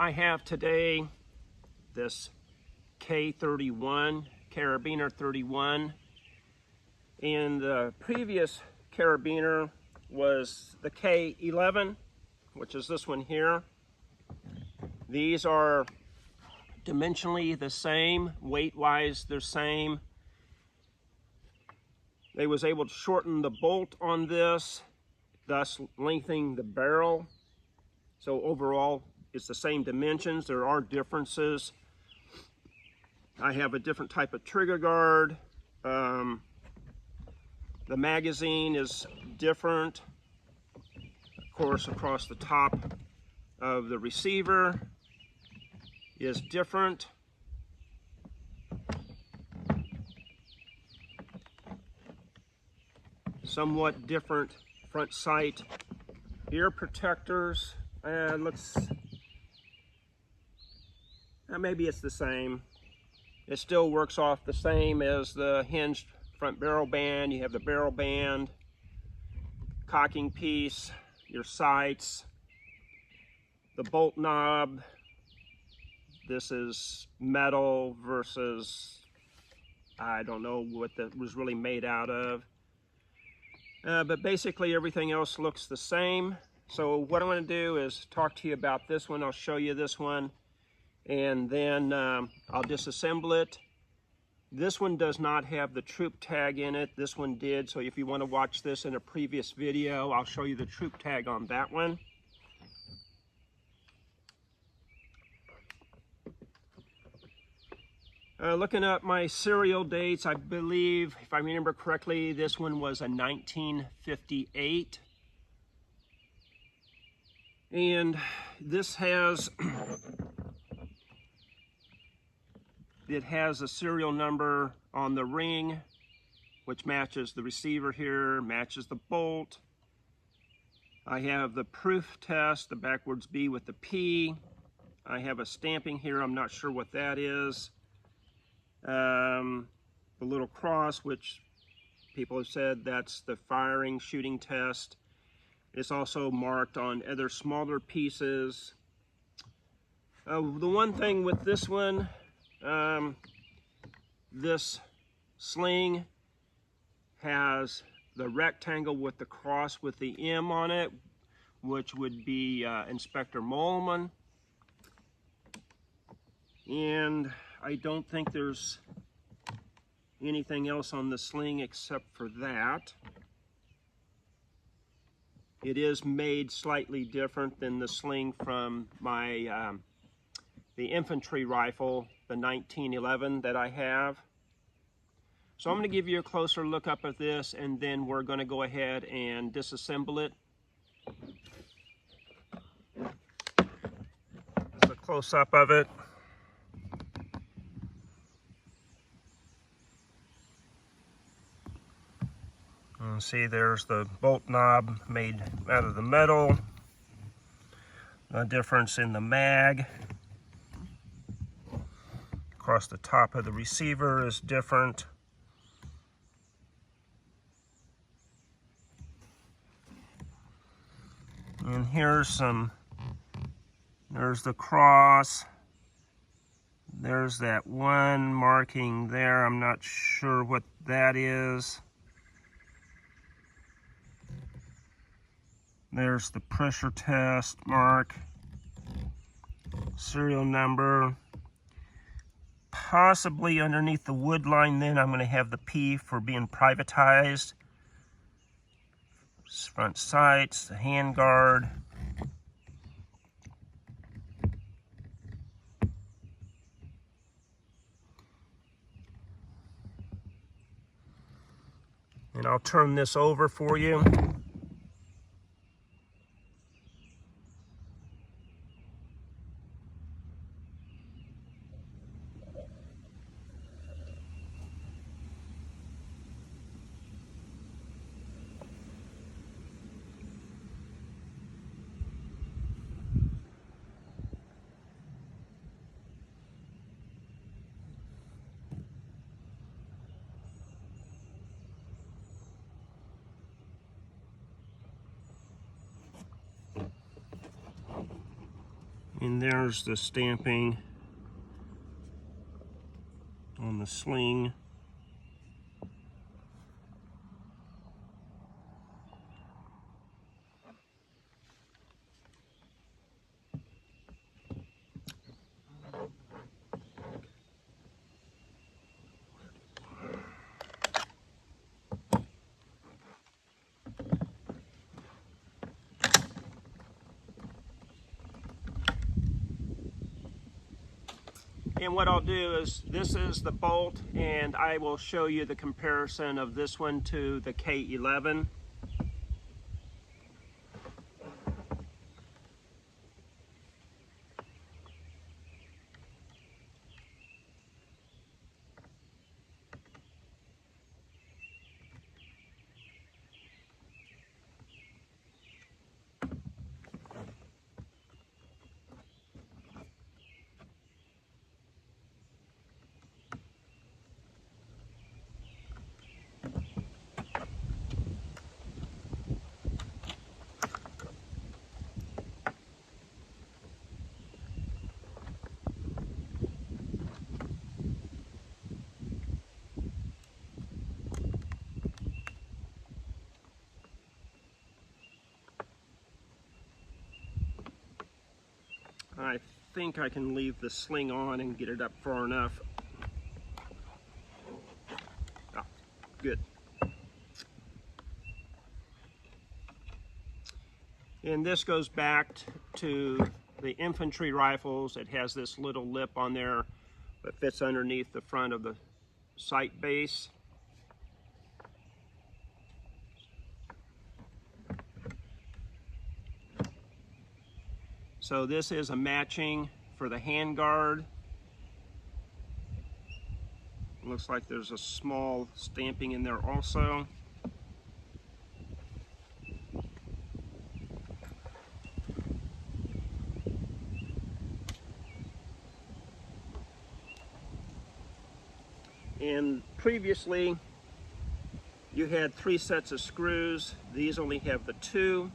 I have today this K31, Carabiner 31, and the previous carabiner was the K11, which is this one here. These are dimensionally the same, weight-wise they're same. They was able to shorten the bolt on this, thus lengthening the barrel. So overall, it's the same dimensions. There are differences. I have a different type of trigger guard. The magazine is different. Of course, across the top of the receiver is different. Somewhat different front sight ear protectors. Maybe it's the same. It still works off the same as the hinged front barrel band. You have the barrel band, cocking piece, your sights, the bolt knob. This is metal versus, I don't know what that was really made out of. But basically everything else looks the same. So what I'm going to do is talk to you about this one. I'll show you this one, and then I'll disassemble it. This one does not have the troop tag in it. This one did. So if you want to watch this in a previous video, I'll show you the troop tag on that one. Looking up my serial dates, I believe, if I remember correctly, this one was a 1958. And this has, it has a serial number on the ring, which matches the receiver here, matches the bolt. I have the proof test, the backwards B with the P. I have a stamping here, I'm not sure what that is. The little cross, which people have said that's the firing shooting test. It's also marked on other smaller pieces. The one thing with this one, this sling has the rectangle with the cross with the M on it, which would be Inspector Molman. And I don't think there's anything else on the sling except for that. It is made slightly different than the sling from my the infantry rifle, the 1911 that I have. So I'm going to give you a closer look up at this, and then we're going to go ahead and disassemble it. It's a close-up of it. See, there's the bolt knob made out of the metal. The difference in the mag across the top of the receiver is different. And there's the cross. There's that one marking there. I'm not sure what that is. There's the pressure test mark, serial number. Possibly underneath the wood line then I'm going to have the P for being privatized. Front sights, the hand guard. And I'll turn this over for you. And there's the stamping on the sling. And what I'll do is, this is the bolt, and I will show you the comparison of this one to the K11. I think I can leave the sling on and get it up far enough. Oh, good. And this goes back to the infantry rifles. It has this little lip on there that fits underneath the front of the sight base. So this is a matching for the handguard. Looks like there's a small stamping in there also. And previously you had 3 sets of screws. These only have the 2.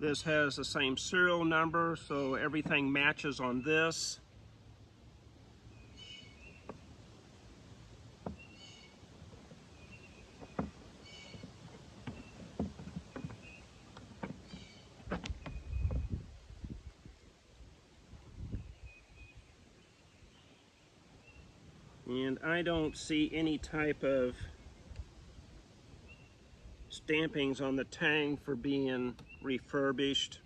This has the same serial number, so everything matches on this. And I don't see any type of stampings on the tang for being refurbished.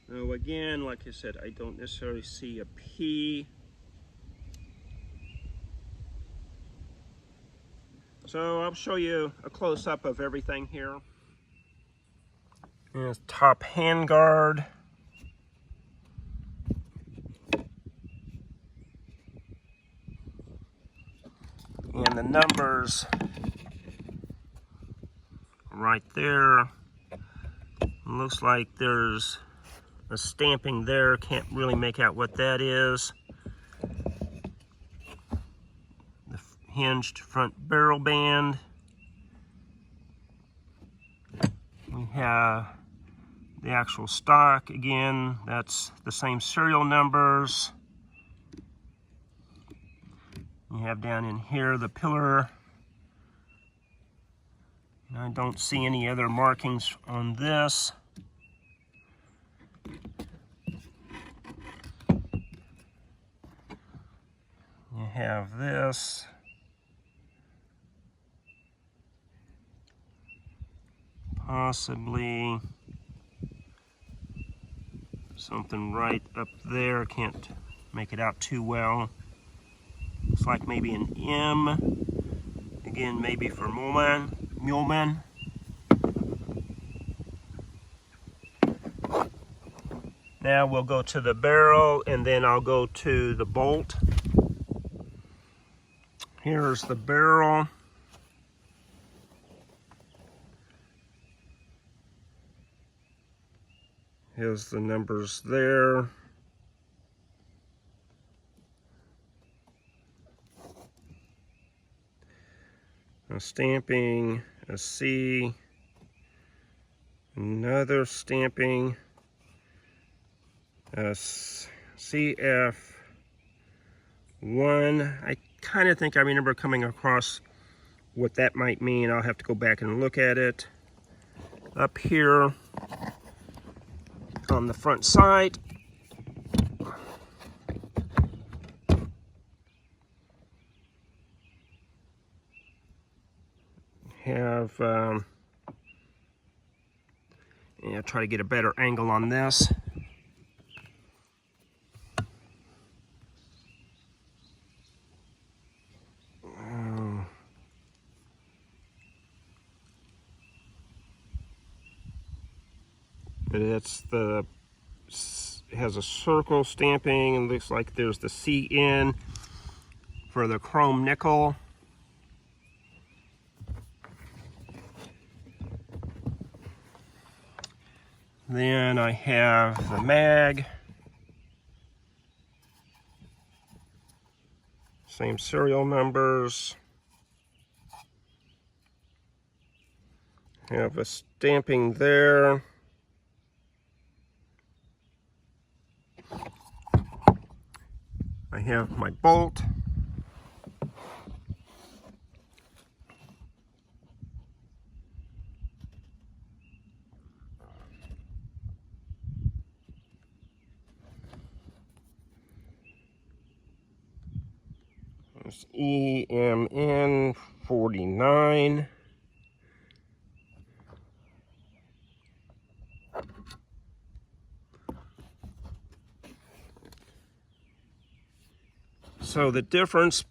Now again, like I said, I don't necessarily see a P. So I'll show you a close-up of everything here. Here's top handguard. And the numbers right there. Looks like there's a stamping there. Can't really make out what that is. The hinged front barrel band. We have the actual stock. Again, that's the same serial numbers. You have down in here the pillar. I don't see any other markings on this. You have this. Possibly something right up there. Can't make it out too well. Looks like maybe an M. Again, maybe for Muleman. Now we'll go to the barrel, and then I'll go to the bolt. Here's the barrel. Here's the numbers there. A stamping, a C, another stamping, a CF1. I kind of think I remember coming across what that might mean. I'll have to go back and look at it. Up here on the front side, have yeah, try to get a better angle on this. But it has a circle stamping, and looks like there's the CN for the chrome nickel. Then I have the mag, same serial numbers. Have a stamping there. I have my bolt. It's EMN 49. So the difference,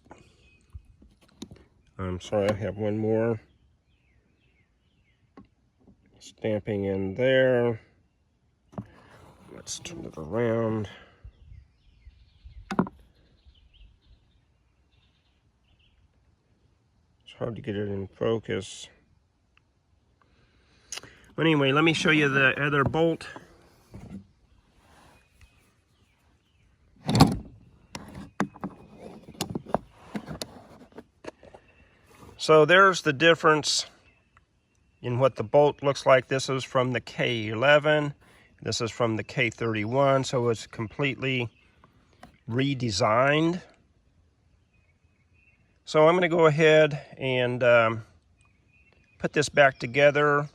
I'm sorry, I have one more. Stamping in there. Let's turn it around. It's hard to get it in focus. But anyway, let me show you the other bolt. So there's the difference in what the bolt looks like. This is from the K11. This is from the K31, so it's completely redesigned. So I'm going to go ahead and put this back together.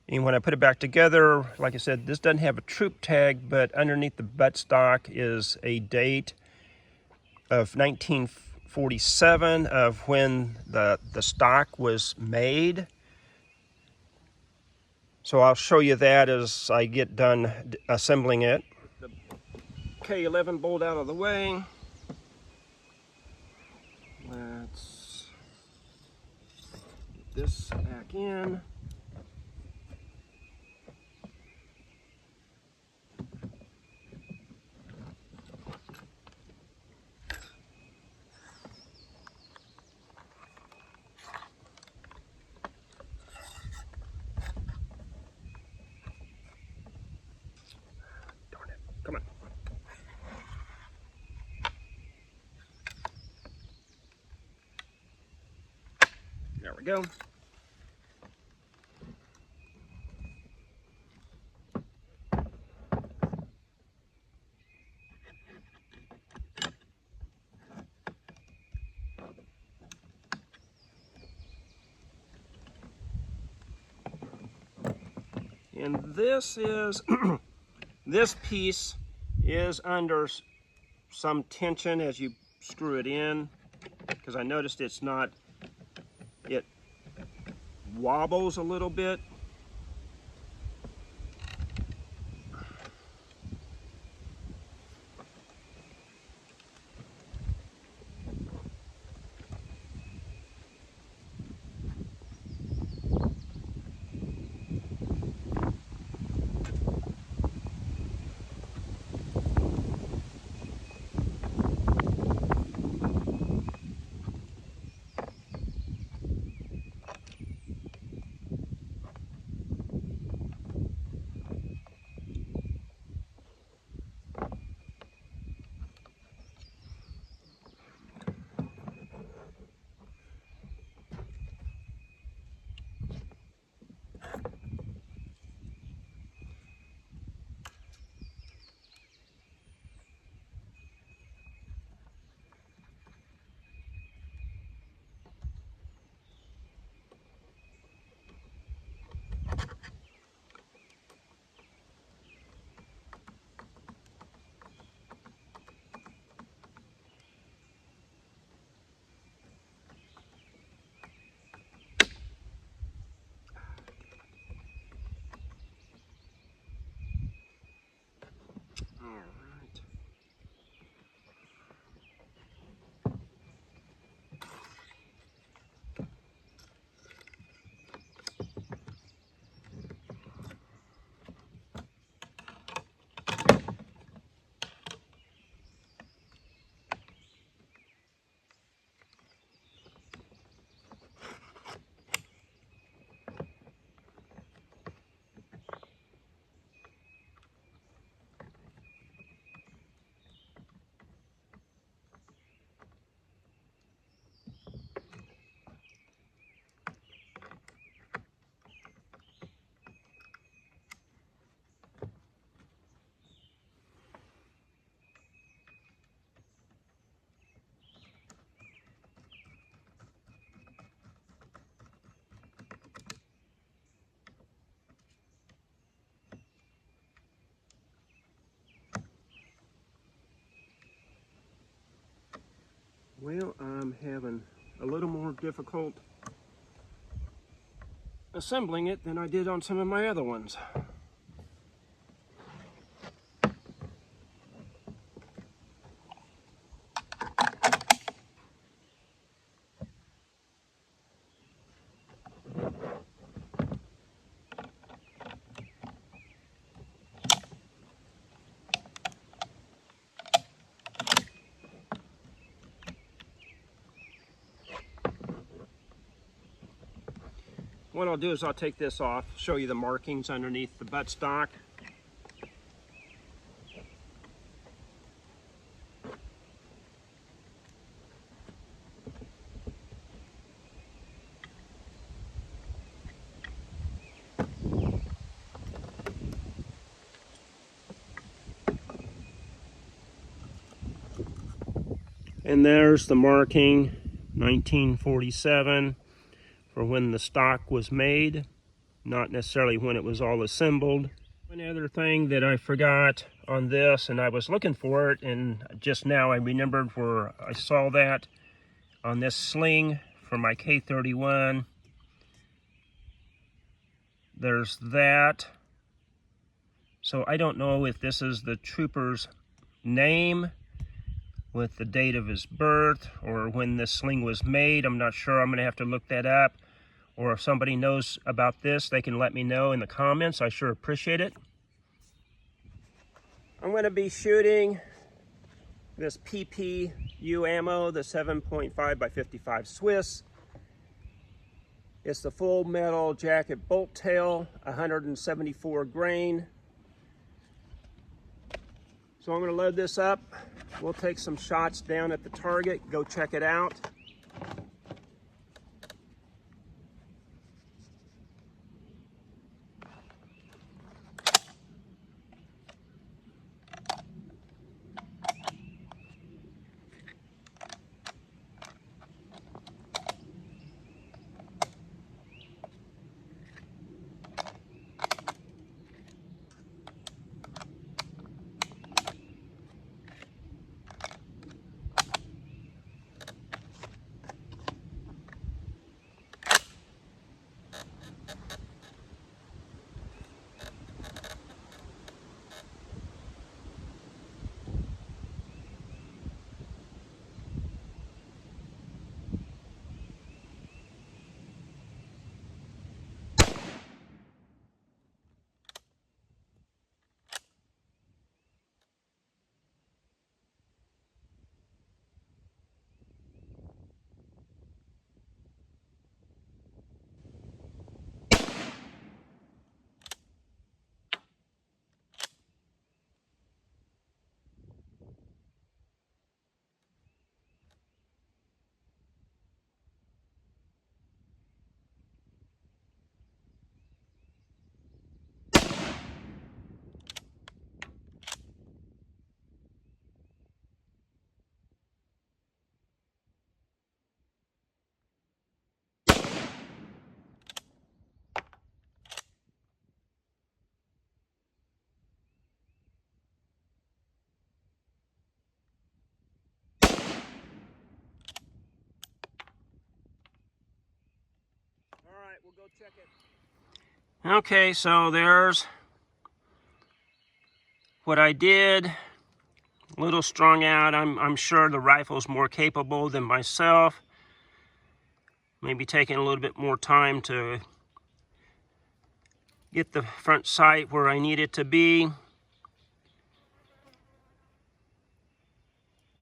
And when I put it back together, like I said, this doesn't have a troop tag, but underneath the buttstock is a date of 1947 of when the stock was made. So I'll show you that as I get done assembling it. The K11 bolt out of the way. Let's get this back in. Darn it. Come on. There we go. And this is, this piece is under some tension as you screw it in, because I noticed it's not, it wobbles a little bit. Well, I'm having a little more difficult assembling it than I did on some of my other ones. What I'll do is I'll take this off, show you the markings underneath the buttstock. And there's the marking, 1947, for when the stock was made, not necessarily when it was all assembled. One other thing that I forgot on this, and I was looking for it, and just now I remembered where I saw that on this sling for my K31. There's that. So I don't know if this is the trooper's name with the date of his birth or when this sling was made. I'm not sure. I'm going to have to look that up. Or if somebody knows about this, they can let me know in the comments. I sure appreciate it. I'm going to be shooting this PPU ammo, the 7.5 by 55 Swiss. It's the full metal jacket bolt tail, 174 grain. So I'm going to load this up. We'll take some shots down at the target, go check it out. we'll go check it. Okay, so there's what I did. A little strung out. I'm sure the rifle's more capable than myself. Maybe taking a little bit more time to get the front sight where I need it to be.